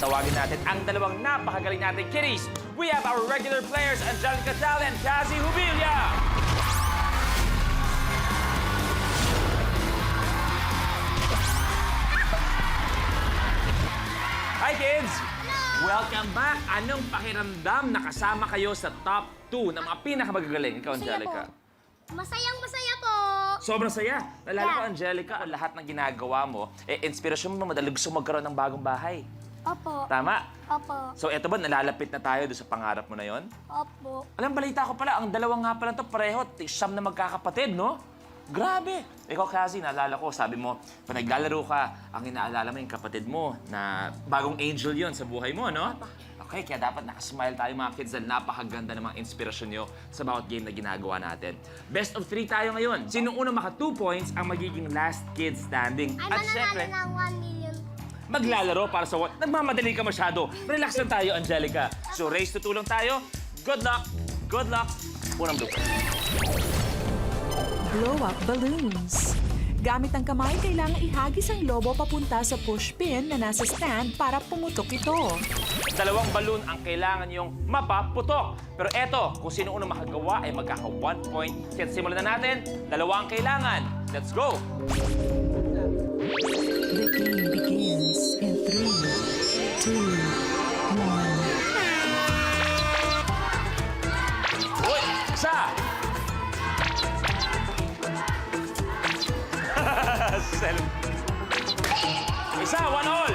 Tatawagin natin ang dalawang napakagaling nating kitties. We have our regular players, Angelica Tal and Cassie Hubilia. Hi, kids! Welcome back! Anong pakiramdam na kasama kayo sa top 2 ng mga pinakamagagaling? Ikaw, Angelica. Masayang-masaya po. Sobrang saya. Nalala ko, Angelica, lahat ng ginagawa mo, inspirasyon mo madalag gusto magkaroon ng bagong bahay. Opo. Tama? Opo. So, eto ba, nalalapit na tayo doon sa pangarap mo na yon? Opo. Alam, balita ko pala, ang dalawang nga pala to pareho, siyam na magkakapatid, no? Grabe! Ikaw, Cassie, naalala ko, sabi mo, pag naglalaro ka, ang inaalala mo yung kapatid mo na bagong angel yon sa buhay mo, no? Okay, kaya dapat nakasmile tayo mga kids dahil napakaganda ng mga inspirasyon nyo sa bawat game na ginagawa natin. Best of 3 tayo ngayon. Sinong unang maka 2 points ang magiging last kid standing? Ay, At mananalo syempre, ng 1 million. maglalaro para sa what? Nagmamadali ka masyado. Relax lang tayo, Angelica. So, race to tulong tayo. Good luck! Good luck! Unang blue. Blow up balloons. Gamit ang kamay, kailangan ihagis ang lobo papunta sa pushpin na nasa stand para pumutok ito. Dalawang balloon ang kailangan yung mapaputok. Pero eto, kung sino unang makagawa ay magkaka 1 point. Kaya simulan na natin. Dalawa ang kailangan. Let's go! The game begins in 3, 2, 1. Uy! Isa! Isa, 1 all!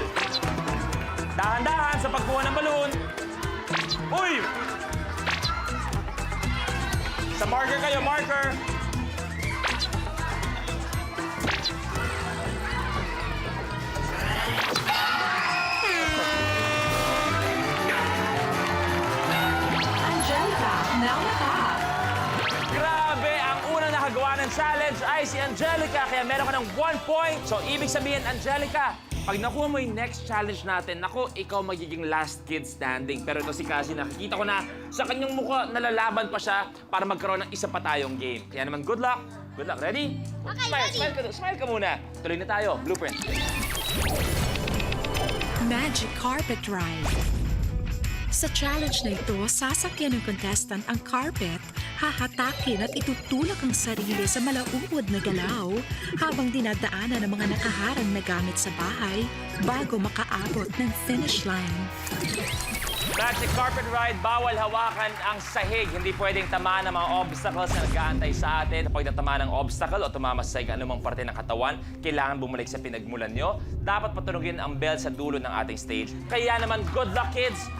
Dahan-dahan sa pagkuha ng balloon. Uy! Sa marker kayo, marker! Angelica, now na ka. Grabe! Ang unang nakagawa ng challenge ay si Angelica, kaya meron ka ng 1 point. So, ibig sabihin, Angelica, pag nakuha mo yung next challenge natin, naku, ikaw magiging last kid standing. Pero ito si Cassie, nakikita ko na sa kanyang mukha, nalalaban pa siya para magkaroon ng isa pa tayong game. Kaya naman, good luck. Good luck. Ready? Okay, Smile, ready. smile ka muna. Tuloy na tayo. Blueprint. Magic Carpet Ride. Sa challenge na ito, sasakyan ng contestant ang carpet, hahatakin at itutulak ang sarili sa malauod na galaw habang dinadaanan ng mga nakaharang na gamit sa bahay bago makaabot ng finish line. Magic carpet ride, bawal hawakan ang sahig. Hindi pwedeng tamaan ng mga obstacles na nag-aantay sa atin. Pag natamaan ng obstacle o tumama sa sahig anumang parte ng katawan, kailangan bumalik sa pinagmulan nyo. Dapat patunugin ang bell sa dulo ng ating stage. Kaya naman, good luck, kids!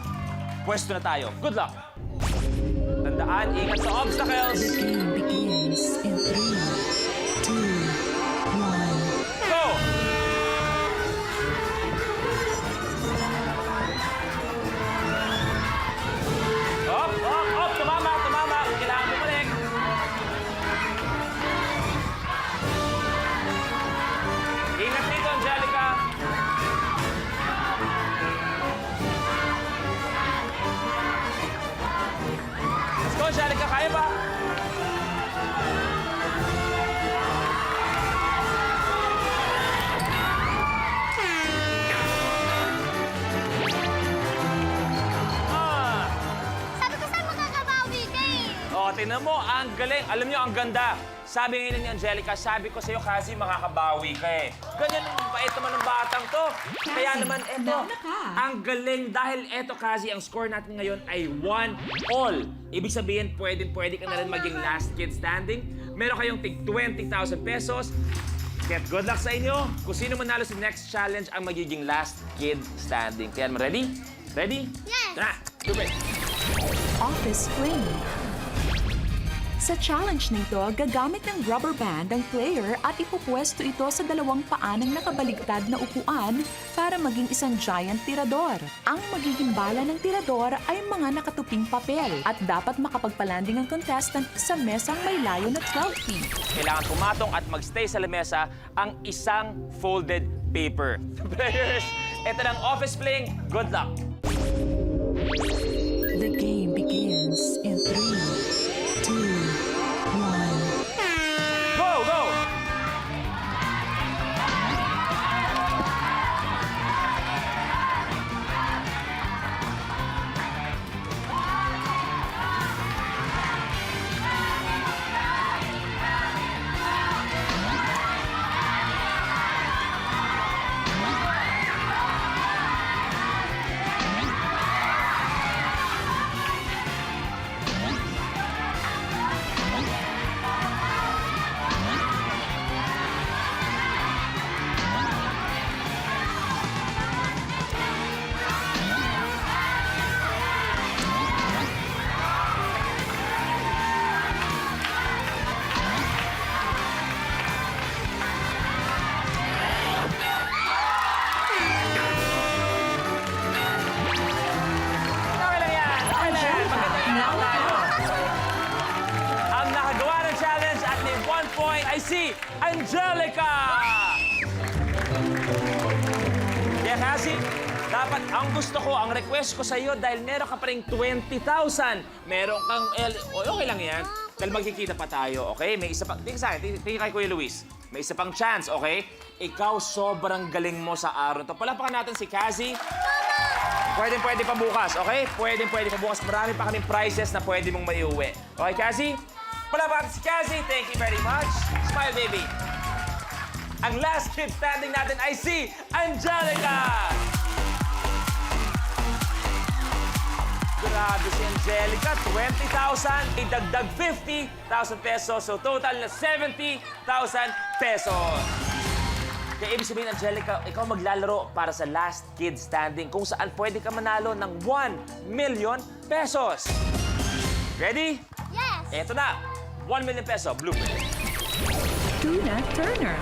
Pwesto na tayo. Good luck! Tandaan, ingat sa obstacles! The game begins in 3, 2, 1. Go! Up, up, up! Tumama, tumama! Kailangan bumalik! Ingat dito, Angelica! Let's go, Angelica! Kaya ba? Ah! Sabi ko saan makakabawi ka eh. O, tingnan mo, ang galing. Alam niyo, ang ganda. Sabi ngayon ni Angelica, sabi ko sa'yo, Cassie, makakabawi ka eh. Ganyan ang bait naman ng batang to. Kaya naman, eto, nauna ka. ang galing. Dahil eto, Cassie, ang score natin ngayon ay 1 all. Ibig sabihin, pwede ka na rin maging last kid standing. Meron kayong tig 20,000 pesos. Get good luck sa inyo. Kung sino manalo sa next challenge ang magiging last kid standing. Kaya naman, ready? Ready? Yes. Tara, Blueprint. Office Fling. Sa challenge nito, gagamit ng rubber band ang player at ipupwesto ito sa dalawang paa ng nakabaligtad na upuan para maging isang giant tirador. Ang magiging bala ng tirador ay mga nakatuping papel at dapat makapagpalanding ang contestant sa mesang may layo na 12 feet. Kailangan pumatong at magstay sa lamesa ang isang folded paper. Players, ito ng office fling. Good luck! The game begins in 3, 2, 1. Go, go! point ay si Angelica! Kaya kasi, dapat ang gusto ko, ang request ko sa iyo, dahil meron ka pa rin 20,000, meron kang, okay lang yan, dahil magkikita pa tayo, okay? May isa pa, tingin sa akin, tingin kay Kuya Luis, may isa pang chance, okay? Ikaw sobrang galing mo sa araw to. Palapakan natin si Cassie. Pwede pa bukas, okay? Pwede pa bukas. Marami pa kaming prizes na pwede mong maiuwi. Okay, Cassie? Palapakan si Cassie. Thank you very much. Smile, baby. Ang last kid standing natin ay si Angelica! Grabe si Angelica, 20,000, idagdag 50,000 pesos, so total na 70,000 pesos. Kaya ibig sabihin, Angelica, ikaw maglalaro para sa last kid standing kung saan pwede ka manalo ng 1 million pesos. Ready? Yes! Eto na, 1 million peso, blooper. Tuna Turner.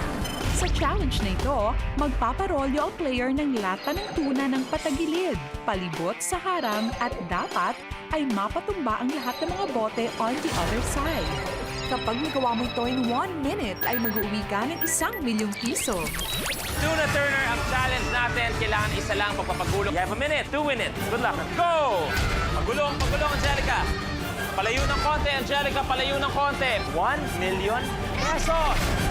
Sa challenge na ito, magpaparolyo ang player ng lata ng tuna ng patagilid, palibot sa harang at dapat ay mapatumba ang lahat ng mga bote on the other side. Kapag nagawa mo ito in 1 minute, ay mag-uwi ka ng 1 milyong piso. Tuna Turner, ang challenge natin, kailangan isa lang pagpapagulo. You have a minute to win it. Good luck. Go! Pagulong, Angelica. Palayo ng konti, Angelica, palayo ng konti. 1 million pesos!